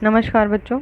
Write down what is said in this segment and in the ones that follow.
नमस्कार बच्चों।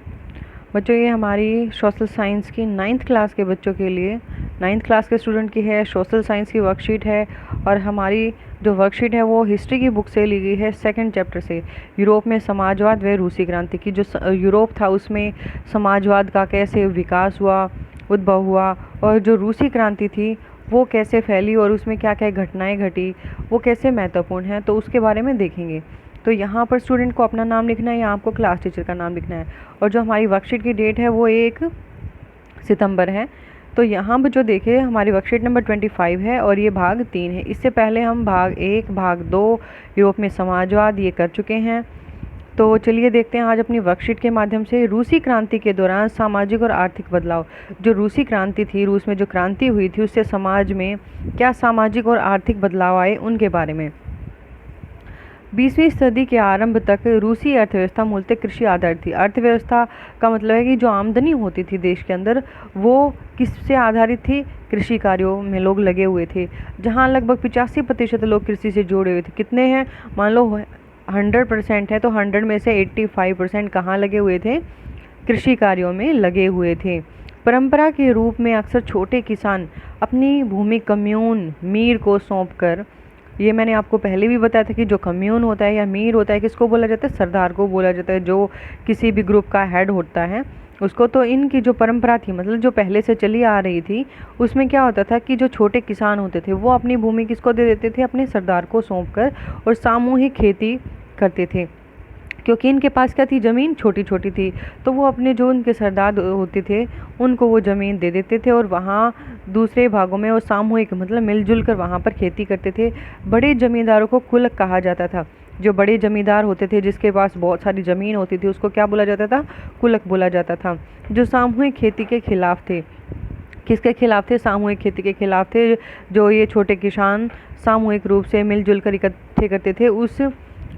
ये हमारी सोशल साइंस की 9th क्लास के बच्चों के लिए 9th क्लास के स्टूडेंट की है। सोशल साइंस की वर्कशीट है और हमारी जो वर्कशीट है वो हिस्ट्री की बुक से ली गई है, 2nd चैप्टर से। यूरोप में समाजवाद व रूसी क्रांति की, जो यूरोप था उसमें समाजवाद का कैसे विकास हुआ, उद्भव हुआ, और जो रूसी क्रांति थी वो कैसे फैली और उसमें क्या क्या घटनाएं घटी, वो कैसे महत्वपूर्ण है, तो उसके बारे में देखेंगे। तो यहाँ पर स्टूडेंट को अपना नाम लिखना है या आपको क्लास टीचर का नाम लिखना है। और जो हमारी वर्कशीट की डेट है वो 1 सितंबर है। तो यहाँ पर जो देखे हमारी वर्कशीट नंबर 25 है और ये भाग 3 है। इससे पहले हम भाग 1, भाग 2 यूरोप में समाजवाद ये कर चुके हैं। तो चलिए देखते हैं आज अपनी वर्कशीट के माध्यम से रूसी क्रांति के दौरान सामाजिक और आर्थिक बदलाव। जो रूसी क्रांति थी, रूस में जो क्रांति हुई थी उससे समाज में क्या सामाजिक और आर्थिक बदलाव आए उनके बारे में। 20वीं सदी के आरंभ तक रूसी अर्थव्यवस्था मूलतः कृषि आधारित थी। अर्थव्यवस्था का मतलब है कि जो आमदनी होती थी देश के अंदर वो किससे आधारित थी, कृषि कार्यों में लोग लगे हुए थे। जहां लगभग 85% लोग कृषि से जुड़े हुए थे। कितने हैं, मान लो 100% है तो 100 में से 85% कहाँ लगे हुए थे, कृषि कार्यों में लगे हुए थे। परंपरा के रूप में अक्सर छोटे किसान अपनी भूमि कम्यून मीर को सौंपकर, ये मैंने आपको पहले भी बताया था कि जो कम्यून होता है या मीर होता है किसको बोला जाता है, सरदार को बोला जाता है, जो किसी भी ग्रुप का हेड होता है उसको। तो इनकी जो परंपरा थी, मतलब जो पहले से चली आ रही थी, उसमें क्या होता था कि जो छोटे किसान होते थे वो अपनी भूमि किसको दे देते थे, अपने सरदार को सौंप कर, और सामूहिक खेती करते थे। क्योंकि इनके पास क्या थी, ज़मीन छोटी छोटी थी, तो वो अपने जो उनके सरदार होते थे उनको वो ज़मीन दे देते थे और वहाँ दूसरे भागों में वो सामूहिक मतलब मिलजुल कर वहाँ पर खेती करते थे। बड़े ज़मींदारों को कुलक कहा जाता था। जो बड़े ज़मींदार होते थे जिसके पास बहुत सारी ज़मीन होती थी उसको क्या बोला जाता था, कुलक बोला जाता था। जो सामूहिक खेती के खिलाफ थे, किसके खिलाफ थे, सामूहिक खेती के खिलाफ थे। जो ये छोटे किसान सामूहिक रूप से मिलजुल कर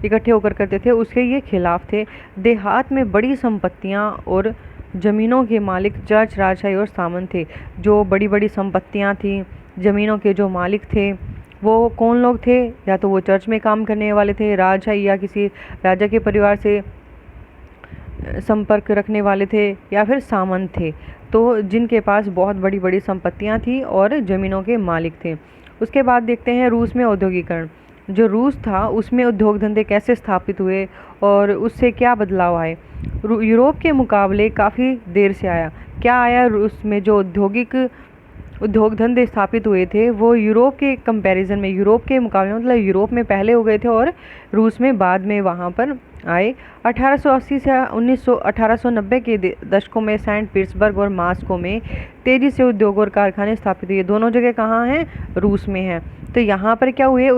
इकट्ठे होकर करते थे उसके ये खिलाफ थे। देहात में बड़ी संपत्तियां और ज़मीनों के मालिक चर्च, राजशाही और सामंत थे। जो बड़ी बड़ी संपत्तियां थी, ज़मीनों के जो मालिक थे वो कौन लोग थे, या तो वो चर्च में काम करने वाले थे, राजशाही या किसी राजा के परिवार से संपर्क रखने वाले थे, या फिर सामंत थे, तो जिनके पास बहुत बड़ी बड़ी संपत्तियां थी और ज़मीनों के मालिक थे। उसके बाद देखते हैं रूस में औद्योगिकरण। जो रूस था उसमें उद्योग धंधे कैसे स्थापित हुए और उससे क्या बदलाव आए। यूरोप के मुकाबले काफ़ी देर से आया। क्या आया रूस में, जो उद्योग धंधे स्थापित हुए थे वो यूरोप के कंपैरिजन में, यूरोप के मुकाबले मतलब यूरोप में पहले हो गए थे और रूस में बाद में वहाँ पर आए। 1880 से 1890 के दशकों में सेंट पीटर्सबर्ग और मास्को में तेज़ी से उद्योग और कारखाने स्थापित हुए। दोनों जगह कहाँ हैं, रूस में हैं। तो यहाँ पर क्या हुए,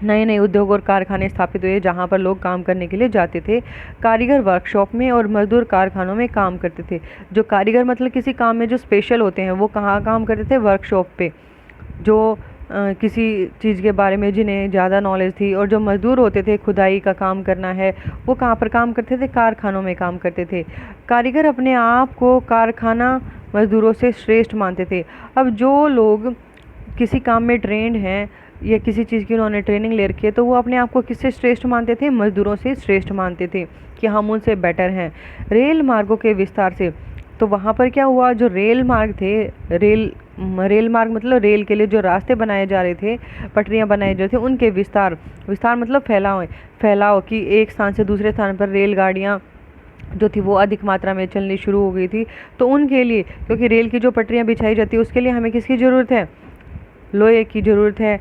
नए नए उद्योग और कारखाने स्थापित हुए जहाँ पर लोग काम करने के लिए जाते थे। कारीगर वर्कशॉप में और मजदूर कारखानों में काम करते थे। जो कारीगर मतलब किसी काम में जो स्पेशल होते हैं वो कहाँ काम करते थे, वर्कशॉप पे, जो किसी चीज़ के बारे में जिन्हें ज़्यादा नॉलेज थी। और जो मजदूर होते थे, खुदाई का काम करना है, वो कहाँ पर काम करते थे, कारखानों में काम करते थे। कारीगर अपने आप को कारखाना मजदूरों से श्रेष्ठ मानते थे। अब जो लोग किसी काम में ट्रेंड हैं या किसी चीज़ की उन्होंने ट्रेनिंग ले रखी है तो वो अपने आप को किससे श्रेष्ठ मानते थे, मजदूरों से श्रेष्ठ मानते थे कि हम उनसे बेटर हैं। रेल मार्गों के विस्तार से, तो वहाँ पर क्या हुआ, जो रेल मार्ग थे, रेल मार्ग मतलब रेल के लिए जो रास्ते बनाए जा रहे थे, पटरियाँ बनाए जा रहे थे, उनके विस्तार मतलब फैलाव कि एक स्थान से दूसरे स्थान पर रेलगाड़ियाँ जो थी वो अधिक मात्रा में चलनी शुरू हो गई थी। तो उनके लिए, क्योंकि रेल की जो पटरियाँ बिछाई जाती है उसके लिए हमें किसकी ज़रूरत है, लोहे की ज़रूरत है,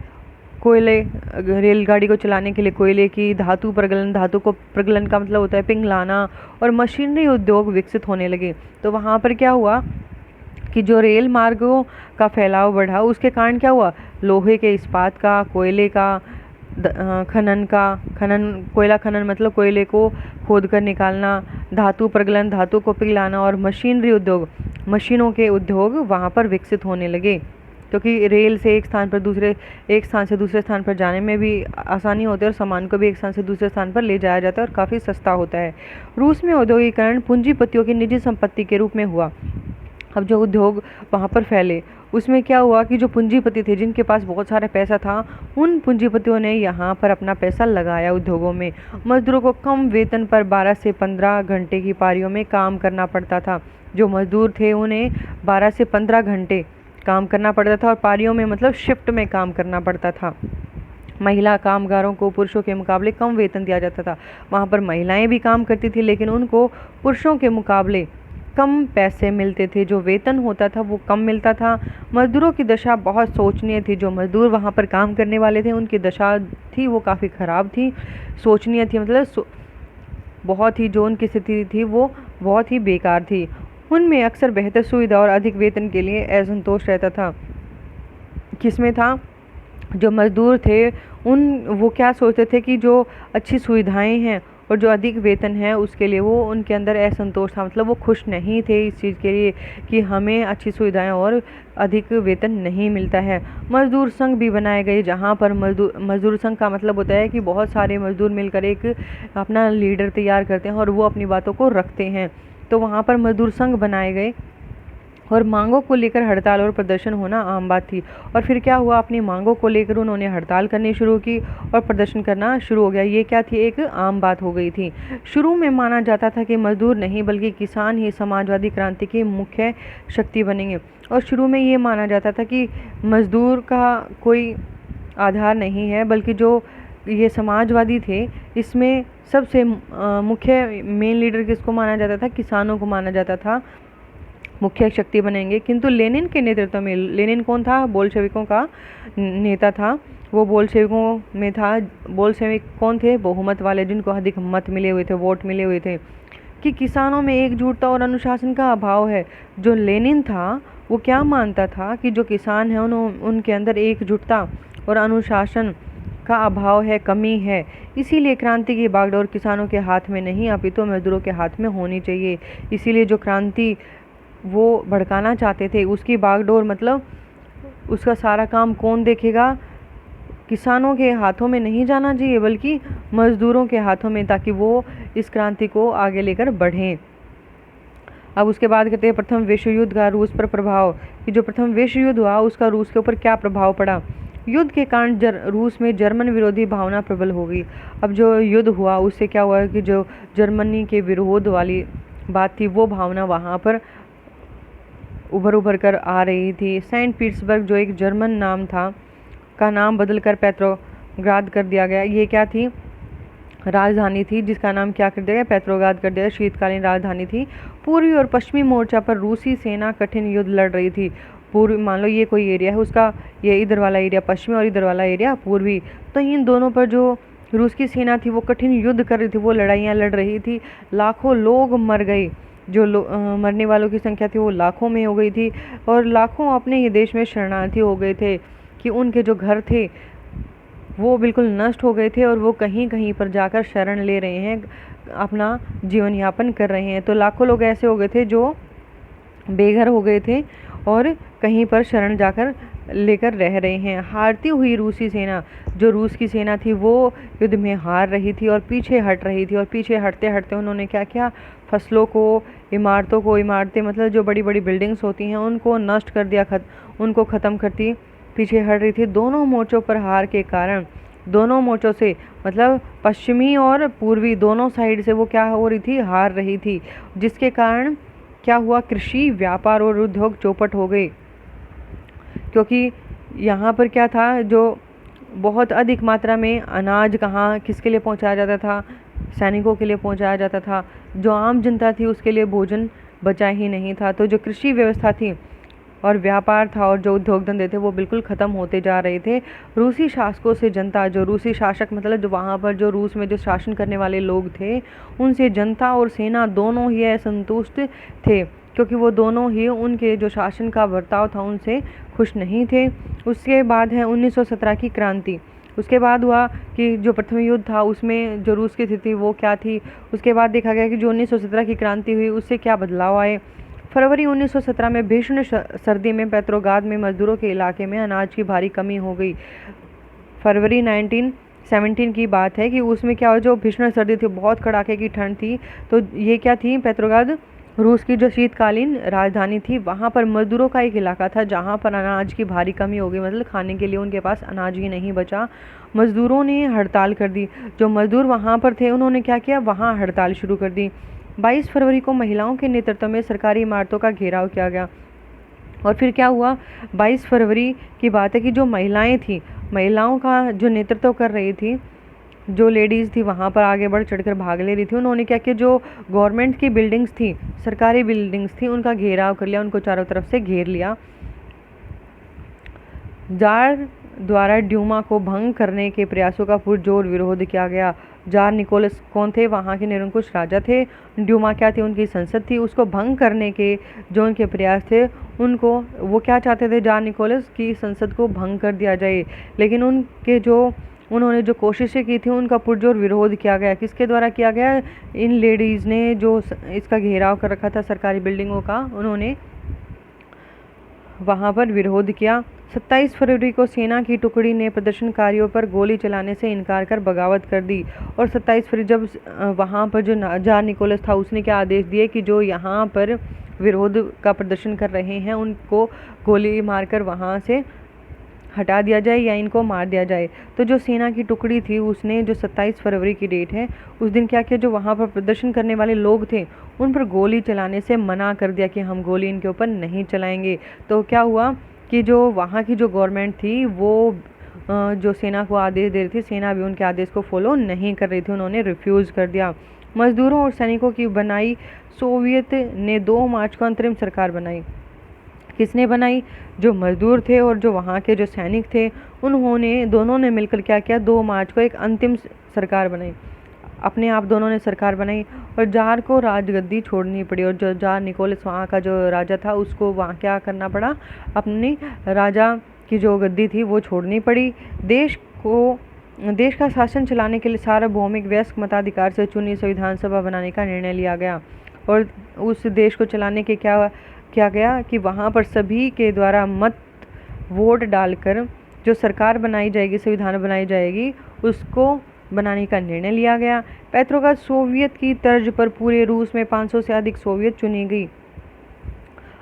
कोयले, रेलगाड़ी को चलाने के लिए कोयले की, धातु को प्रगलन का मतलब होता है पिघलाना, और मशीनरी उद्योग विकसित होने लगे। तो वहाँ पर क्या हुआ कि जो रेल मार्गों का फैलाव बढ़ा उसके कारण क्या हुआ, लोहे के, इस्पात का, कोयले का कोयला खनन मतलब कोयले को खोद कर निकालना, धातु प्रगलन धातु को पिघलाना, और मशीनरी उद्योग मशीनों के उद्योग वहाँ पर विकसित होने लगे। क्योंकि रेल से एक स्थान से दूसरे स्थान पर जाने में भी आसानी होती है और सामान को भी एक स्थान से दूसरे स्थान पर ले जाया जाता है और काफ़ी सस्ता होता है। रूस में औद्योगिकरण पूंजीपतियों की निजी संपत्ति के रूप में हुआ। अब जो उद्योग वहाँ पर फैले उसमें क्या हुआ कि जो पूंजीपति थे जिनके पास बहुत सारा पैसा था, उन पूंजीपतियों ने यहाँ पर अपना पैसा लगाया उद्योगों में। मजदूरों को कम वेतन पर 12 से 15 घंटे की पारियों में काम करना पड़ता था। जो मजदूर थे उन्हें 12 से 15 घंटे काम करना पड़ता था और पारियों में मतलब शिफ्ट में काम करना पड़ता था। महिला कामगारों को पुरुषों के मुकाबले कम वेतन दिया जाता था। वहाँ पर महिलाएं भी काम करती थी लेकिन उनको पुरुषों के मुकाबले कम पैसे मिलते थे, जो वेतन होता था वो कम मिलता था। मजदूरों की दशा बहुत शोचनीय थी। जो मजदूर वहाँ पर काम करने वाले थे उनकी दशा थी वो काफ़ी ख़राब थी, शोचनीय थी, मतलब बहुत ही जो उनकी स्थिति थी वो बहुत ही बेकार थी। उनमें अक्सर बेहतर सुविधा और अधिक वेतन के लिए असंतोष रहता था। किसमें था? जो मजदूर थे वो क्या सोचते थे कि जो अच्छी सुविधाएं हैं और जो अधिक वेतन है उसके लिए वो उनके अंदर असंतोष था, मतलब वो खुश नहीं थे इस चीज़ के लिए कि हमें अच्छी सुविधाएं और अधिक वेतन नहीं मिलता है। मजदूर संघ भी बनाए गए जहां पर मजदूर संघ का मतलब होता है कि बहुत सारे मजदूर मिलकर एक अपना लीडर तैयार करते हैं और वो अपनी बातों को रखते हैं। तो वहाँ पर मजदूर संघ बनाए गए और मांगों को लेकर हड़ताल और प्रदर्शन होना आम बात थी। और फिर क्या हुआ, अपनी मांगों को लेकर उन्होंने हड़ताल करनी शुरू की और प्रदर्शन करना शुरू हो गया। ये क्या थी? एक आम बात हो गई थी। शुरू में माना जाता था कि मजदूर नहीं बल्कि किसान ही समाजवादी क्रांति की मुख्य शक्ति बनेंगे। और शुरू में ये माना जाता था कि मजदूर का कोई आधार नहीं है बल्कि जो ये समाजवादी थे इसमें सबसे मुख्य मेन लीडर किसको माना जाता था? किसानों को माना जाता था मुख्य शक्ति बनेंगे। किंतु लेनिन के नेतृत्व में, लेनिन कौन था? बोल्शेविकों का नेता था। वो बोल्शेविकों में था। बोल्शेविक कौन थे? बहुमत वाले, जिनको अधिक मत मिले हुए थे, वोट मिले हुए थे। कि किसानों में एकजुटता और अनुशासन का अभाव है। जो लेनिन था वो क्या मानता था कि जो किसान हैं उनके अंदर एकजुटता और अनुशासन का अभाव है, कमी है। इसीलिए क्रांति की बागडोर किसानों के हाथ में नहीं अपितु मजदूरों के हाथ में होनी चाहिए। इसीलिए जो क्रांति वो भड़काना चाहते थे उसकी बागडोर मतलब उसका सारा काम कौन देखेगा? किसानों के हाथों में नहीं जाना चाहिए बल्कि मजदूरों के हाथों में, ताकि वो इस क्रांति को आगे लेकर बढ़ें। अब उसके बाद कहते हैं प्रथम विश्व युद्ध का रूस पर प्रभाव। कि जो प्रथम विश्व युद्ध हुआ उसका रूस के ऊपर क्या प्रभाव पड़ा? युद्ध के कारण रूस में जर्मन विरोधी भावना प्रबल हो गई। अब जो युद्ध हुआ उससे क्या हुआ कि जो जर्मनी के विरोध वाली बात थी वो भावना वहाँ पर उभर कर आ रही थी। सेंट पीटर्सबर्ग जो एक जर्मन नाम था का नाम बदलकर पेट्रोग्राद कर दिया गया। ये क्या थी? राजधानी थी जिसका नाम क्या कर दिया गया? पेट्रोग्राद कर दिया। शीतकालीन राजधानी थी। पूर्वी और पश्चिमी मोर्चा पर रूसी सेना कठिन युद्ध लड़ रही थी। पूर्वी मान लो ये कोई एरिया है, उसका ये इधर वाला एरिया पश्चिमी और इधर वाला एरिया पूर्वी, तो इन दोनों पर जो रूस की सेना थी वो कठिन युद्ध कर रही थी, वो लड़ाइयाँ लड़ रही थी। लाखों लोग मर गए। जो मरने वालों की संख्या थी वो लाखों में हो गई थी और लाखों अपने ही देश में शरणार्थी हो गए थे कि उनके जो घर थे वो बिल्कुल नष्ट हो गए थे और वो कहीं कहीं पर जाकर शरण ले रहे हैं, अपना जीवन यापन कर रहे हैं। तो लाखों लोग ऐसे हो गए थे जो बेघर हो गए थे और कहीं पर शरण जाकर लेकर रह रहे हैं। हारती हुई रूसी सेना, जो रूस की सेना थी वो युद्ध में हार रही थी और पीछे हट रही थी और पीछे हटते हटते उन्होंने क्या किया? फसलों को, इमारतें मतलब जो बड़ी बड़ी बिल्डिंग्स होती हैं उनको नष्ट कर दिया, उनको ख़त्म करती पीछे हट रही थी। दोनों मोर्चों पर हार के कारण, दोनों मोर्चों से मतलब पश्चिमी और पूर्वी दोनों साइड से वो क्या हो रही थी? हार रही थी, जिसके कारण क्या हुआ? कृषि, व्यापार और उद्योग चौपट हो गए। क्योंकि यहाँ पर क्या था? जो बहुत अधिक मात्रा में अनाज कहाँ किसके लिए पहुँचाया जाता था? सैनिकों के लिए पहुँचाया जाता था। जो आम जनता थी उसके लिए भोजन बचा ही नहीं था। तो जो कृषि व्यवस्था थी और व्यापार था और जो उद्योग धंधे थे वो बिल्कुल ख़त्म होते जा रहे थे। रूसी शासकों से जनता, जो रूसी शासक मतलब जो वहाँ पर जो रूस में जो शासन करने वाले लोग थे, उनसे जनता और सेना दोनों ही असंतुष्ट थे, क्योंकि वो दोनों ही उनके जो शासन का बर्ताव था उनसे खुश नहीं थे। उसके बाद है 1917 की क्रांति। उसके बाद हुआ कि जो प्रथम युद्ध था उसमें जो रूस की स्थिति वो क्या थी। उसके बाद देखा गया कि जो 1917 की क्रांति हुई उससे क्या बदलाव आए। फरवरी 1917 में भीषण सर्दी में पेट्रोग्राद में मजदूरों के इलाके में अनाज की भारी कमी हो गई। फरवरी 1917 की बात है कि उसमें क्या हो, जो भीषण सर्दी थी, बहुत कड़ाके की ठंड थी। तो ये क्या थी? पेट्रोग्राद रूस की जो शीतकालीन राजधानी थी वहाँ पर मजदूरों का एक इलाका था जहाँ पर अनाज की भारी कमी हो गई, मतलब खाने के लिए उनके पास अनाज ही नहीं बचा। मजदूरों ने हड़ताल कर दी। जो मजदूर वहाँ पर थे उन्होंने क्या किया, वहाँ हड़ताल शुरू कर दी। 22 फरवरी को महिलाओं के नेतृत्व में सरकारी इमारतों का घेराव किया गया। और फिर क्या हुआ, 22 फरवरी की बात है कि जो महिलाएं थी, महिलाओं का जो नेतृत्व कर रही थी, जो लेडीज़ थी वहाँ पर आगे बढ़ चढ़कर भाग ले रही थी, उन्होंने क्या किया, जो गवर्नमेंट की बिल्डिंग्स थी, सरकारी बिल्डिंग्स थी, उनका घेराव कर लिया, उनको चारों तरफ से घेर लिया। जार द्वारा ड्यूमा को भंग करने के प्रयासों का पुरजोर विरोध किया गया। जार निकोलस कौन थे, वहाँ के निरंकुश राजा थे। ड्यूमा क्या थी, उनकी संसद थी। उसको भंग करने के जो उनके प्रयास थे, उनको वो क्या चाहते थे, जार निकोलस की संसद को भंग कर दिया जाए। लेकिन उन्होंने जो कोशिशें की थी उनका पुरजोर विरोध किया गया। किसके द्वारा किया गया, इन लेडीज़ ने जो इसका घेराव कर रखा था सरकारी बिल्डिंगों का, उन्होंने वहाँ पर विरोध किया। 27 फरवरी को सेना की टुकड़ी ने प्रदर्शनकारियों पर गोली चलाने से इनकार कर बगावत कर दी। और 27 फरवरी जब वहाँ पर जो जार निकोलस था उसने क्या आदेश दिए कि जो यहाँ पर विरोध का प्रदर्शन कर रहे हैं उनको गोली मारकर वहाँ से हटा दिया जाए या इनको मार दिया जाए। तो जो सेना की टुकड़ी थी उसने जो 27 फरवरी की डेट है उस दिन क्या किया, जो वहाँ पर प्रदर्शन करने वाले लोग थे उन पर गोली चलाने से मना कर दिया कि हम गोली इनके ऊपर नहीं चलाएंगे। तो क्या हुआ कि जो वहाँ की जो गवर्नमेंट थी वो जो सेना को आदेश दे रही थी, सेना भी उनके आदेश को फॉलो नहीं कर रही थी, उन्होंने रिफ्यूज़ कर दिया। मजदूरों और सैनिकों की बनाई सोवियत ने 2 मार्च को अंतरिम सरकार बनाई। किसने बनाई, जो मजदूर थे और जो वहाँ के जो सैनिक थे, उन्होंने दोनों ने मिलकर क्या किया, 2 मार्च को एक अंतिम सरकार बनाई। अपने आप दोनों ने सरकार बनाई और जार को राजगद्दी छोड़नी पड़ी। और जो जार निकोलस वहाँ का जो राजा था उसको वहाँ क्या करना पड़ा, अपनी राजा की जो गद्दी थी वो छोड़नी पड़ी। देश का शासन चलाने के लिए सार्वभौमिक वयस्क मताधिकार से चुनी संविधान सभा बनाने का निर्णय लिया गया। और उस देश को चलाने के क्या किया गया कि वहाँ पर सभी के द्वारा मत वोट डालकर जो सरकार बनाई जाएगी, संविधान बनाई जाएगी, उसको बनाने का निर्णय लिया गया। पेट्रोग्राद सोवियत की तर्ज पर पूरे रूस में 500 से अधिक सोवियत चुनी गई।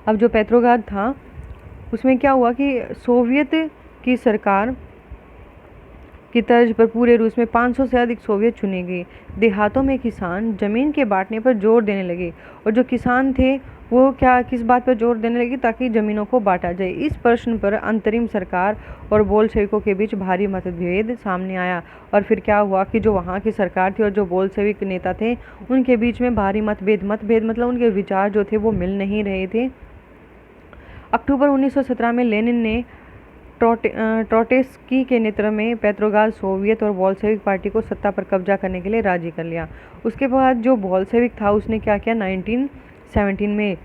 अब जो पेट्रोग्राद था उसमें क्या हुआ कि सोवियत की सरकार की तर्ज पर पूरे रूस में 500 से अधिक सोवियत चुनी गई। देहातों में किसान जमीन के बांटने पर जोर देने लगे और जो किसान थे वो किस बात पर जोर देने लगे, ताकि ज़मीनों को बांटा जाए। इस प्रश्न पर अंतरिम सरकार और बोल्शेविकों के बीच भारी मतभेद सामने आया। और फिर क्या हुआ कि जो वहाँ की सरकार थी और जो बोल्शेविक नेता थे उनके बीच में भारी मतभेद मतलब उनके विचार जो थे वो मिल नहीं रहे थे। अक्टूबर 1917 में लेनिन ने ट्रोट्स्की के नेतृत्व में पेट्रोग्राद सोवियत और बोल्शेविक पार्टी को सत्ता पर कब्जा करने के लिए राजी कर लिया। उसके बाद जो बोल्शेविक था उसने क्या किया, 1917 में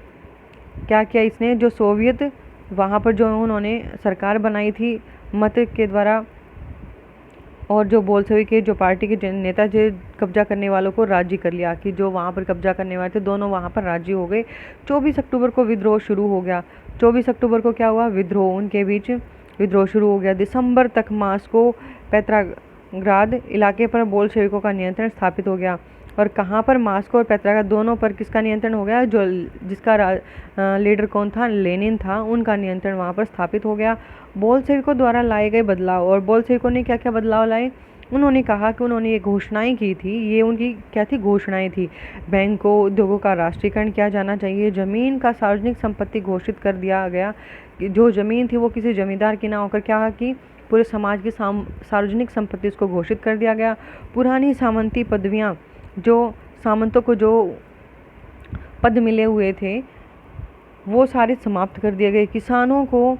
क्या किया, इसने जो सोवियत वहाँ पर जो उन्होंने सरकार बनाई थी मत के द्वारा, और जो बोल्शेविक के जो पार्टी के नेता जो कब्जा करने वालों को राजी कर लिया कि जो वहाँ पर कब्जा करने वाले थे दोनों वहाँ पर राजी हो गए। 24 अक्टूबर को विद्रोह शुरू हो गया। 24 अक्टूबर को क्या हुआ, विद्रोह, उनके बीच विद्रोह शुरू हो गया। दिसंबर तक मॉस्को पेट्रोग्राद इलाके पर बोल्शेविकों का नियंत्रण स्थापित हो गया। और कहाँ पर, मॉस्को और पेट्रोग्राद दोनों पर किसका नियंत्रण हो गया, जो जिसका लीडर कौन था, लेनिन था, उनका नियंत्रण वहाँ पर स्थापित हो गया। बोल्शेविकों द्वारा लाए गए बदलाव, और बोल्शेविकों ने क्या क्या बदलाव लाए, उन्होंने कहा कि उन्होंने ये घोषणाएं की थी, ये उनकी क्या थी, घोषणाएं थी। बैंकों, उद्योगों का राष्ट्रीयकरण किया जाना चाहिए, ज़मीन का सार्वजनिक संपत्ति घोषित कर दिया गया कि जो ज़मीन थी वो किसी जमींदार की ना होकर क्या कि पूरे समाज की सार्वजनिक संपत्ति उसको घोषित कर दिया गया। पुरानी सामंती पदवियाँ, जो सामंतों को जो पद मिले हुए थे वो सारे समाप्त कर दिए गए। किसानों को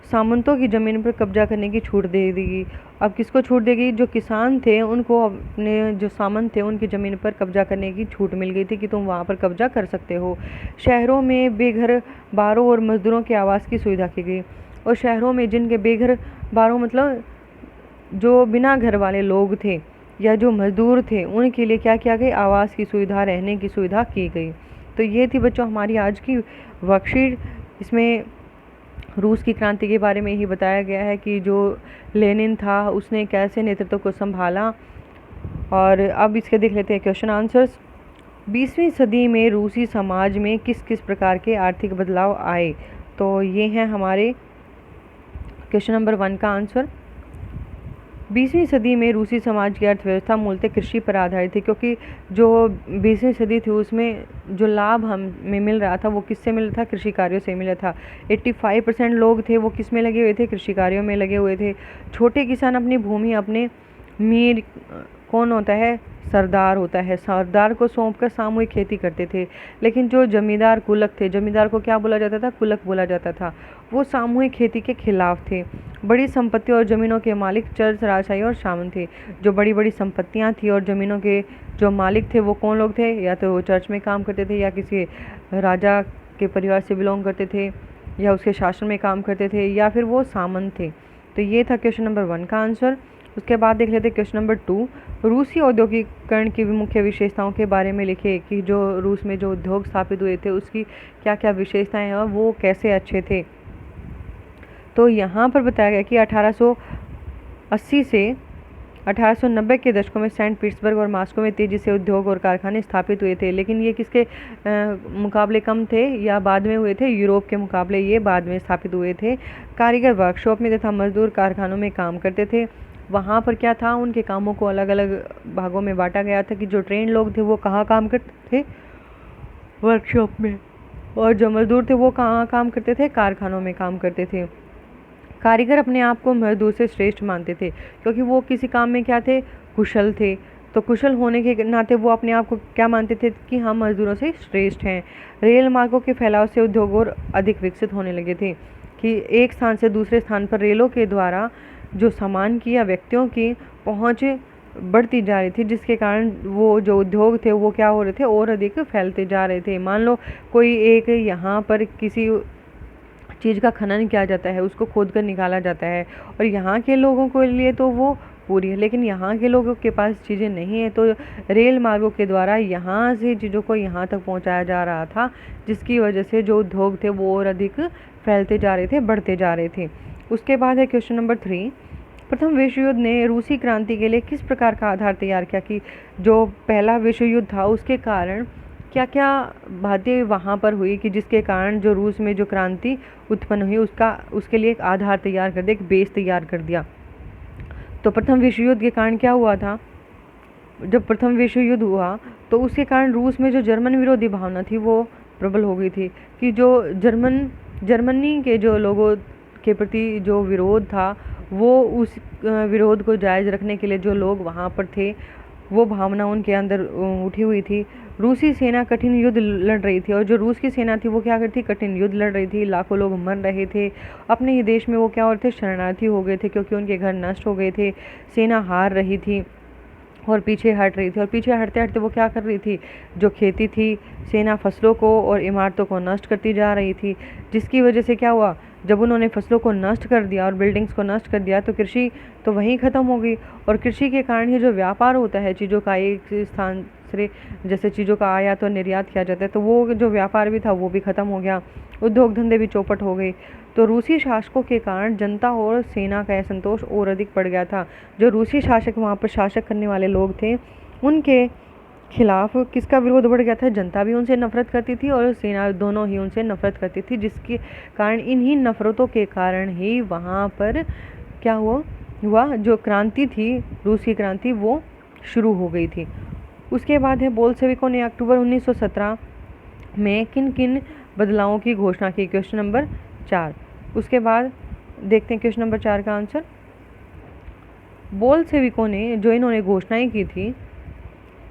सामंतों की ज़मीन पर कब्जा करने की छूट दे दी गई। अब किसको छूट देगी, जो किसान थे उनको अपने जो सामंत थे उनकी ज़मीन पर कब्जा करने की छूट मिल गई थी कि तुम वहाँ पर कब्जा कर सकते हो। शहरों में बेघर बारों और मजदूरों के आवास की सुविधा की गई। और शहरों में जिनके बेघर बारों मतलब जो बिना घर वाले लोग थे या जो मजदूर थे उनके लिए क्या किया गया, आवास की सुविधा, रहने की सुविधा की गई। तो ये थी बच्चों हमारी आज की वर्कशीट। इसमें रूस की क्रांति के बारे में ही बताया गया है कि जो लेनिन था उसने कैसे नेतृत्व को संभाला। और अब इसके देख लेते हैं क्वेश्चन आंसर्स। 20वीं सदी में रूसी समाज में किस किस प्रकार के आर्थिक बदलाव आए? तो ये हैं हमारे क्वेश्चन नंबर 1 का आंसर। 20वीं सदी में रूसी समाज की अर्थव्यवस्था मूलतः कृषि पर आधारित थी, क्योंकि जो 20वीं सदी थी उसमें जो लाभ हमें मिल रहा था वो किससे मिल रहा था? कृषि कार्यों से मिला था। 85% लोग थे वो किस में लगे हुए थे? कृषि कार्यों में लगे हुए थे। छोटे किसान अपनी भूमि अपने मीर कौन होता है? सरदार होता है। सरदार को सौंपकर सामूहिक खेती करते थे। लेकिन जो जमींदार कुलक थे, जमींदार को क्या बोला जाता था? कुलक बोला जाता था। वो सामूहिक खेती के खिलाफ थे। बड़ी संपत्ति और ज़मीनों के मालिक चर्च, राजशाही और सामंत थे। जो बड़ी बड़ी संपत्तियां थी और ज़मीनों के जो मालिक थे वो कौन लोग थे? या तो वो चर्च में काम करते थे, या किसी राजा के परिवार से बिलोंग करते थे, या उसके शासन में काम करते थे, या फिर वो सामंत थे। तो ये था क्वेश्चन नंबर 1 का आंसर। उसके बाद देख लेते क्वेश्चन नंबर 2। रूसी औद्योगिकरण की मुख्य विशेषताओं के बारे में लिखे कि जो रूस में जो उद्योग स्थापित हुए थे उसकी क्या क्या विशेषताएं हैं और वो कैसे अच्छे थे। तो यहाँ पर बताया गया कि 1880 से 1890 के दशकों में सेंट पीटर्सबर्ग और मॉस्को में तेजी से उद्योग और कारखाने स्थापित हुए थे। लेकिन ये किसके मुकाबले कम थे या बाद में हुए थे? यूरोप के मुकाबले ये बाद में स्थापित हुए थे। कारीगर वर्कशॉप में तथा मजदूर कारखानों में काम करते थे। वहाँ पर क्या था? उनके कामों को अलग अलग भागों में बांटा गया था कि जो ट्रेन लोग थे वो कहाँ काम करते थे? वर्कशॉप में। और जो मजदूर थे वो कहाँ काम करते थे? कारखानों में काम करते थे। कारीगर अपने आप को मजदूर से श्रेष्ठ मानते थे, क्योंकि वो किसी काम में क्या थे? कुशल थे। तो कुशल होने के नाते वो अपने आप को क्या मानते थे? कि हम मजदूरों से श्रेष्ठ हैं। रेल मार्गों के फैलाव से उद्योग और अधिक विकसित होने लगे थे, कि एक स्थान से दूसरे स्थान पर रेलों के द्वारा जो सामान की या व्यक्तियों की पहुँच बढ़ती जा रही थी, जिसके कारण वो जो उद्योग थे वो क्या हो रहे थे? और अधिक फैलते जा रहे थे। मान लो कोई एक यहाँ पर किसी चीज़ का खनन किया जाता है, उसको खोद कर निकाला जाता है, और यहाँ के लोगों के लिए तो वो पूरी है, लेकिन यहाँ के लोगों के पास चीज़ें नहीं है। तो रेल मार्गों के द्वारा यहाँ से चीज़ों को यहाँ तक पहुँचाया जा रहा था, जिसकी वजह से जो उद्योग थे वो और अधिक फैलते जा रहे थे, बढ़ते जा रहे थे। उसके बाद है क्वेश्चन नंबर 3। प्रथम विश्व युद्ध ने रूसी क्रांति के लिए किस प्रकार का आधार तैयार किया? कि जो पहला विश्व युद्ध था उसके कारण क्या क्या बातें वहाँ पर हुई कि जिसके कारण जो रूस में जो क्रांति उत्पन्न हुई उसके लिए एक आधार तैयार कर दिया, एक बेस तैयार कर दिया। तो प्रथम विश्व युद्ध के कारण क्या हुआ था? जब प्रथम विश्व युद्ध हुआ तो उसके कारण रूस में जो जर्मन विरोधी भावना थी वो प्रबल हो गई थी, कि जो जर्मनी के जो लोगों के प्रति जो विरोध था वो उस विरोध को जायज़ रखने के लिए जो लोग वहाँ पर थे वो भावना उनके अंदर उठी हुई थी। रूसी सेना कठिन युद्ध लड़ रही थी, और जो रूस की सेना थी वो क्या करती? कठिन युद्ध लड़ रही थी। लाखों लोग मर रहे थे। अपने ही देश में वो क्या हो रहे थे? शरणार्थी हो गए थे, क्योंकि उनके घर नष्ट हो गए थे। सेना हार रही थी और पीछे हट रही थी, और पीछे हटते हटते वो क्या कर रही थी? जो खेती थी, सेना फसलों को और इमारतों को नष्ट करती जा रही थी, जिसकी वजह से क्या हुआ? जब उन्होंने फसलों को नष्ट कर दिया और बिल्डिंग्स को नष्ट कर दिया तो कृषि तो वहीं ख़त्म हो गई। और कृषि के कारण ही जो व्यापार होता है, चीज़ों का एक स्थान से जैसे चीज़ों का आयात और निर्यात किया जाता है, तो वो जो व्यापार भी था वो भी ख़त्म हो गया। उद्योग धंधे भी चौपट हो गए। तो रूसी शासकों के कारण जनता और सेना का असंतोष और अधिक बढ़ गया था। जो रूसी शासक वहाँ पर शासक करने वाले लोग थे उनके खिलाफ किसका विरोध बढ़ गया था? जनता भी उनसे नफरत करती थी और सेना दोनों ही उनसे नफरत करती थी, जिसके कारण इन्हीं नफरतों के कारण ही वहाँ पर क्या हुआ जो क्रांति थी, रूसी क्रांति, वो शुरू हो गई थी। उसके बाद है बोल्शेविकों ने अक्टूबर 1917 में किन किन बदलावों की घोषणा की? Question number 4। उसके बाद देखते हैं क्वेश्चन नंबर 4 का आंसर। बोल्शेविकों ने जो इन्होंने घोषणाएं की थी,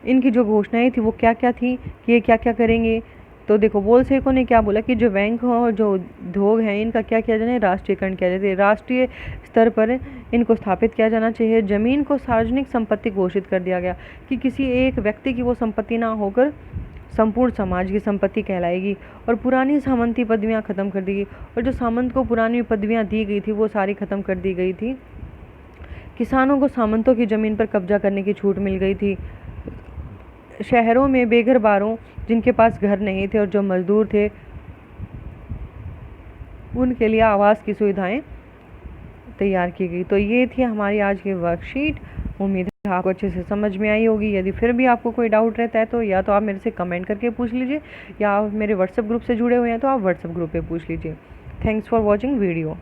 इनकी जो घोषणाएं थी वो क्या क्या थी कि ये क्या क्या करेंगे? तो देखो बोल्शेविकों ने क्या बोला कि जो बैंक और जो उद्योग हैं इनका क्या किया जाए? राष्ट्रीयकरण किया जाए। राष्ट्रीय स्तर पर इनको स्थापित किया जाना चाहिए। ज़मीन को सार्वजनिक संपत्ति घोषित कर दिया गया कि किसी एक व्यक्ति की वो संपत्ति ना होकर संपूर्ण समाज की संपत्ति कहलाएगी। और पुरानी सामंती पदवियाँ ख़त्म कर दी गई, और जो सामंत को पुरानी पदवियाँ दी गई थी वो सारी ख़त्म कर दी गई थी। किसानों को सामंतों की ज़मीन पर कब्जा करने की छूट मिल गई थी। शहरों में बेघर बारों जिनके पास घर नहीं थे और जो मजदूर थे उनके लिए आवास की सुविधाएं तैयार की गई। तो ये थी हमारी आज की वर्कशीट। उम्मीद है आपको अच्छे से समझ में आई होगी। यदि फिर भी आपको कोई डाउट रहता है तो या तो आप मेरे से कमेंट करके पूछ लीजिए, या आप मेरे व्हाट्सएप ग्रुप से जुड़े हुए हैं तो आप व्हाट्सएप ग्रुप पे पूछ लीजिए। Thanks for watching video.